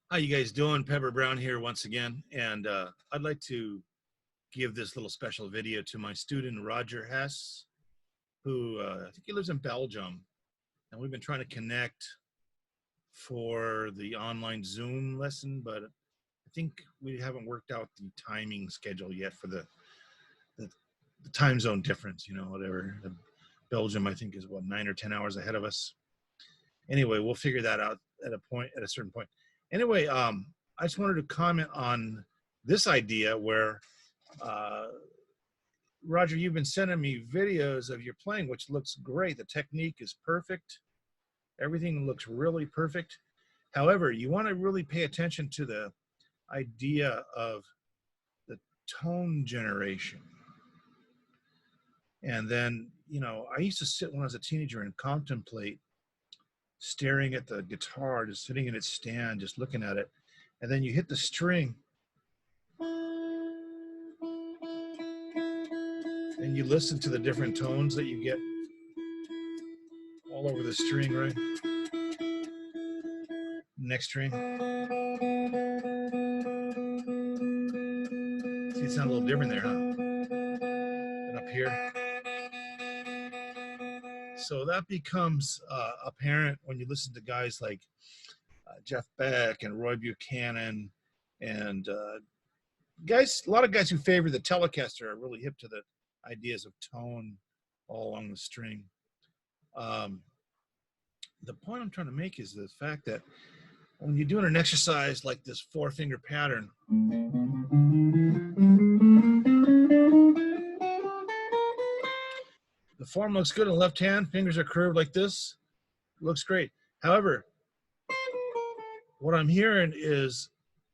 How you guys doing? Pepper Brown here once again, and I'd like to give this little special video to my student Roger Hess, who I think he lives in Belgium, and we've been trying to connect for the online Zoom lesson, but I think we haven't worked out the timing schedule yet for the, the time zone difference. Whatever. Belgium, I think, is what 9 or 10 hours ahead of us. Anyway, we'll figure that out at a certain point. Anyway, I just wanted to comment on this idea where, uh, Roger, you've been sending me videos of your playing, which looks great. The technique is perfect. Everything looks really perfect. However, you want to really pay attention to the idea of the tone generation. And then, I used to sit when I was a teenager and contemplate staring at the guitar, just sitting in its stand, just looking at it. And then you hit the string and you listen to the different tones that you get all over the string, right? Next string. See, it sounds a little different there, huh? And up here. So that becomes apparent when you listen to guys like Jeff Beck and Roy Buchanan and guys, a lot of guys who favor the Telecaster are really hip to the ideas of tone all along the string. The point I'm trying to make is the fact that when you're doing an exercise like this 4-finger pattern, the form looks good in the left hand, fingers are curved like this, looks great. However, what I'm hearing is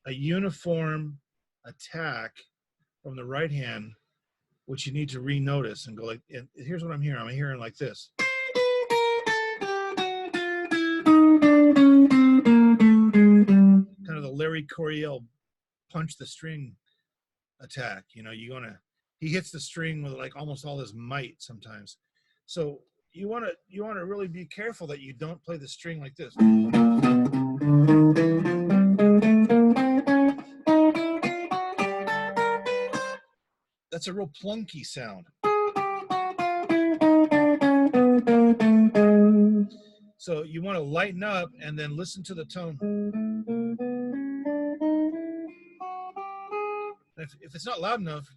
a uniform attack from the right hand, which you need to re-notice and go like, and here's what I'm hearing. I'm hearing like this. Kind of the Larry Coryell punch the string attack. He hits the string with like almost all his might sometimes. So you want to really be careful that you don't play the string like this. That's a real plunky sound. So you want to lighten up and then listen to the tone. If it's not loud enough,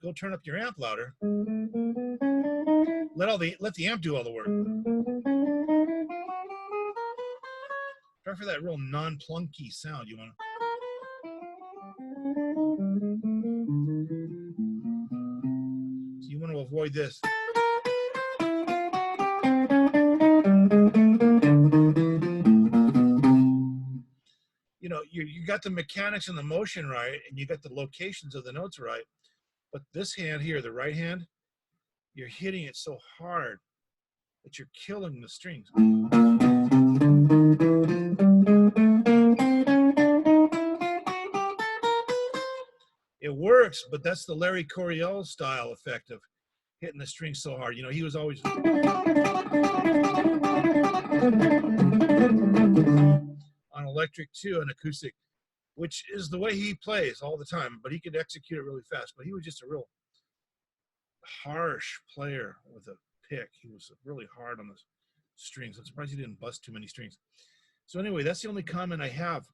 go turn up your amp louder. Let the amp do all the work. Try for that real non-plunky sound. You want to avoid this. You got the mechanics and the motion right, and you got the locations of the notes right, but this hand here, the right hand, you're hitting it so hard that you're killing the strings. It works, but that's the Larry Coryell style effect of hitting the strings so hard. He was always on electric too, and acoustic, which is the way he plays all the time, but he could execute it really fast. But he was just a real harsh player with a pick. He was really hard on the strings. I'm surprised he didn't bust too many strings. So anyway, that's the only comment I have.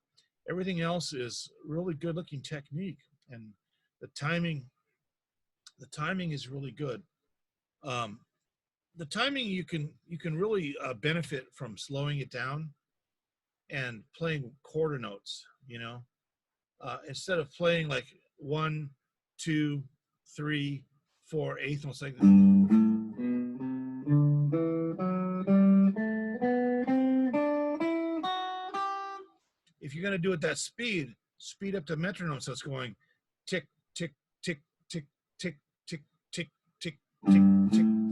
Everything else is really good looking technique, and the timing is really good. The timing, you can really benefit from slowing it down and playing quarter notes, instead of playing like 1, 2, 3, 4 eighth notes like this. If you're going to do it that speed up the metronome so it's going tick, tick, tick, tick, tick, tick, tick, tick, tick, tick,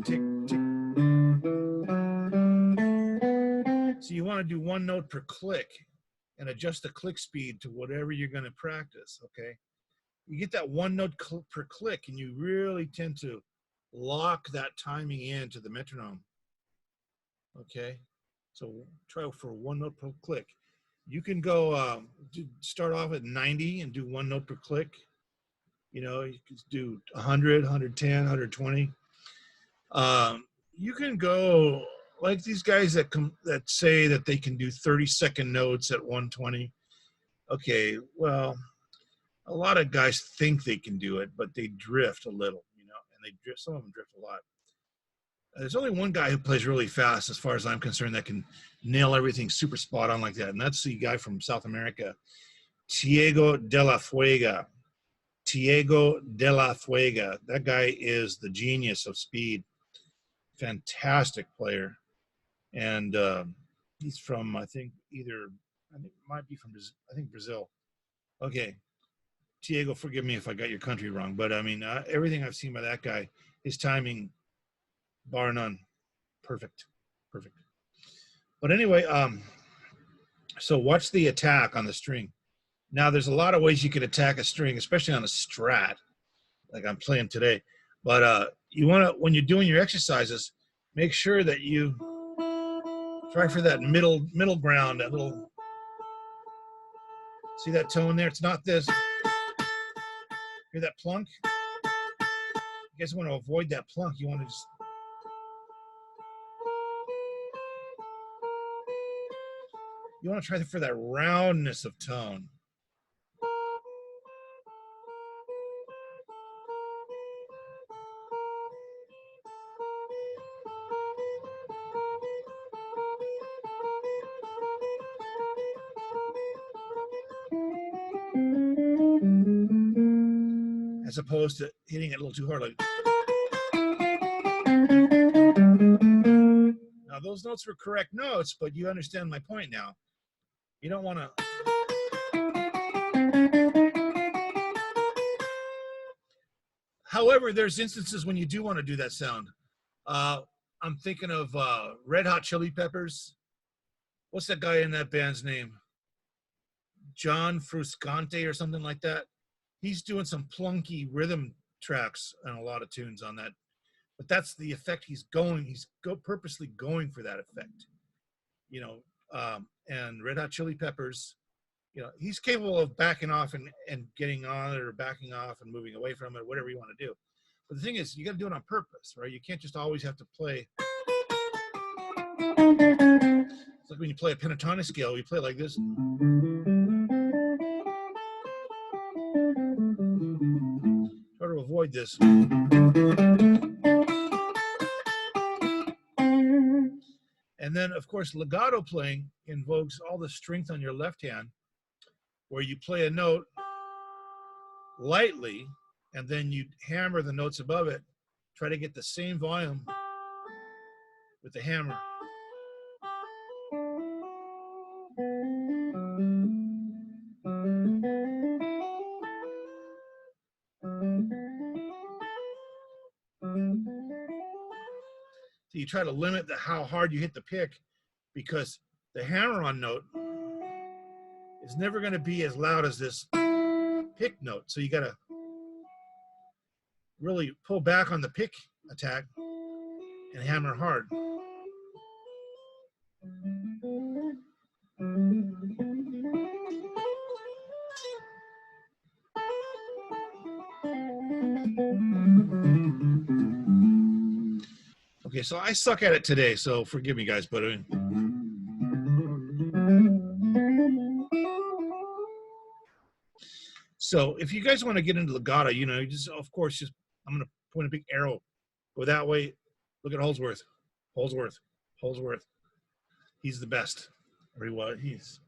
tick, tick. So you want to do one note per click and adjust the click speed to whatever you're going to practice, okay? You get that one note per click and you really tend to lock that timing into the metronome, okay? So try for one note per click. You can go start off at 90 and do one note per click. You know, you can do 100, 110, 120. You can go like these guys that say that they can do 30-second notes at 120. Okay, well, a lot of guys think they can do it, but they drift a little, you know, and they drift. Some of them drift a lot. There's only one guy who plays really fast, as far as I'm concerned, that can nail everything super spot on like that, and that's the guy from South America, Diego de la Fuega. Diego de la Fuega. That guy is the genius of speed. Fantastic player, and he's from, I think it might be from Brazil. Okay, Diego, forgive me if I got your country wrong, but I mean, everything I've seen by that guy, his timing, bar none, perfect. But anyway, so watch the attack on the string. Now, there's a lot of ways you can attack a string, especially on a Strat, like I'm playing today. But you want to, when you're doing your exercises, make sure that you try for that middle ground, that little, see that tone there? It's not this. Hear that plunk? You guys want to avoid that plunk. You want to just, you want to try for that roundness of tone. As opposed to hitting it a little too hard, like. Now, those notes were correct notes, but you understand my point now. You don't want to. However, there's instances when you do want to do that sound. I'm thinking of Red Hot Chili Peppers. What's that guy in that band's name? John Frusciante or something like that. He's doing some plunky rhythm tracks on a lot of tunes on that. But that's the effect he's going. He's purposely going for that effect. You know, and Red Hot Chili Peppers, you know, he's capable of backing off and getting on it, or backing off and moving away from it, whatever you want to do. But the thing is, you got to do it on purpose, right? You can't just always have to play. It's like when you play a pentatonic scale, you play like this. Try to avoid this. And then, of course, legato playing invokes all the strength on your left hand, where you play a note lightly, and then you hammer the notes above it. Try to get the same volume with the hammer. So you try to limit how hard you hit the pick, because the hammer-on note is never going to be as loud as this pick note. So you got to really pull back on the pick attack and hammer hard. Okay, so I suck at it today, so forgive me, guys, but so if you guys want to get into legato, you know, just, of course, just, I'm going to point a big arrow, go that way. Look at Holdsworth. He's the best. Or he was. He's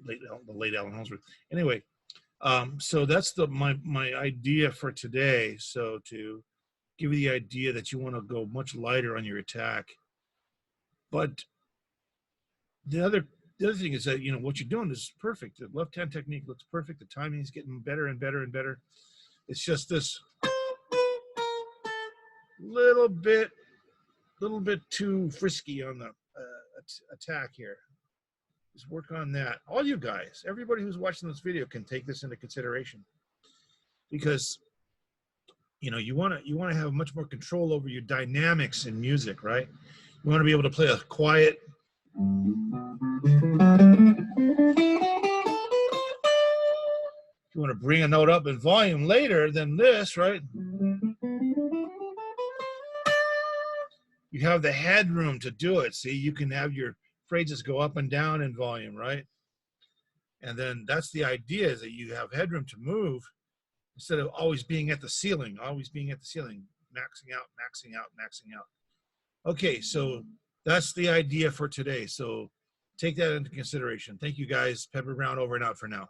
the late Alan Holdsworth. Anyway, so that's my idea for today. So to give you the idea that you want to go much lighter on your attack, but the other thing is that, you know, what you're doing is perfect. The left hand technique looks perfect. The timing is getting better and better and better. It's just this little bit too frisky on the attack here. Just work on that. All you guys, everybody who's watching this video can take this into consideration, because you know, you want to have much more control over your dynamics in music, right? You want to be able to play a quiet to bring a note up in volume later than this, right? You have the headroom to do it. See, you can have your phrases go up and down in volume, right? And then that's the idea, is that you have headroom to move instead of always being at the ceiling, maxing out, maxing out, maxing out. Okay, so that's the idea for today. So take that into consideration. Thank you guys. Pepper Brown over and out for now.